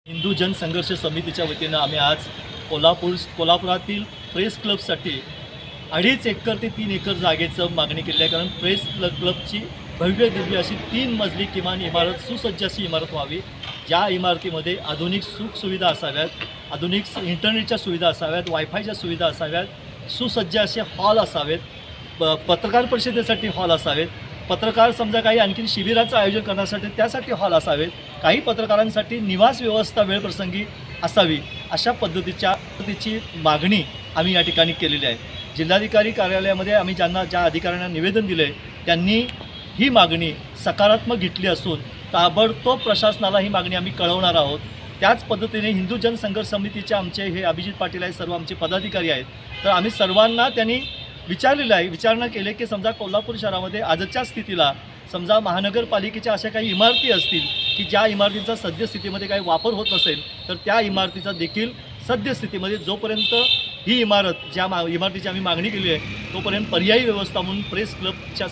हिंदू जनसंघर्ष समितीच्या वतीनं आम्ही आज कोल्हापुरातील प्रेस क्लबसाठी 2.5 एकर ते 3 एकर जागेचं मागणी केली आहे. कारण प्रेस क्लबची भव्य दिव्य अशी 3 मजली किमान इमारत, सुसज्ज अशी इमारत व्हावी, ज्या इमारतीमध्ये आधुनिक सुखसुविधा असाव्यात, आधुनिक इंटरनेटच्या सुविधा असाव्यात, वायफायच्या सुविधा असाव्यात, सुसज्ज असे हॉल असावेत, पत्रकार परिषदेसाठी हॉल असावेत, पत्रकार समजा काही आणखी शिबिराचं आयोजन करण्यासाठी त्यासाठी हॉल असावेत, काही पत्रकारांसाठी निवास व्यवस्था वेळप्रसंगी असावी, अशा पद्धतीची मागणी आम्ही या ठिकाणी केलेली आहे. जिल्हाधिकारी कार्यालयामध्ये आम्ही ज्या अधिकाऱ्यांना निवेदन दिलं आहे त्यांनी ही मागणी सकारात्मक घेतली असून ताबडतोब प्रशासनाला ही मागणी आम्ही कळवणार आहोत. त्याच पद्धतीने हिंदू जनसंघर्ष समितीचे आमचे हे अभिजित पाटील आहेत, सर्व आमचे पदाधिकारी आहेत, तर आम्ही सर्वांना त्यांनी विचारलेलं आहे, विचारणा केली की समजा कोल्हापूर शहरामध्ये आजच्या स्थितीला समजा महानगरपालिकेच्या अशा काही इमारती असतील की ज्या इमारतींचा सद्यस्थितीमध्ये काही वापर होत नसेल, तर त्या इमारतीचा देखील सद्यस्थितीमध्ये जोपर्यंत ही इमारत इमारतीची आम्ही मागणी केली आहे तोपर्यंत पर्यायी व्यवस्था म्हणून प्रेस क्लबच्या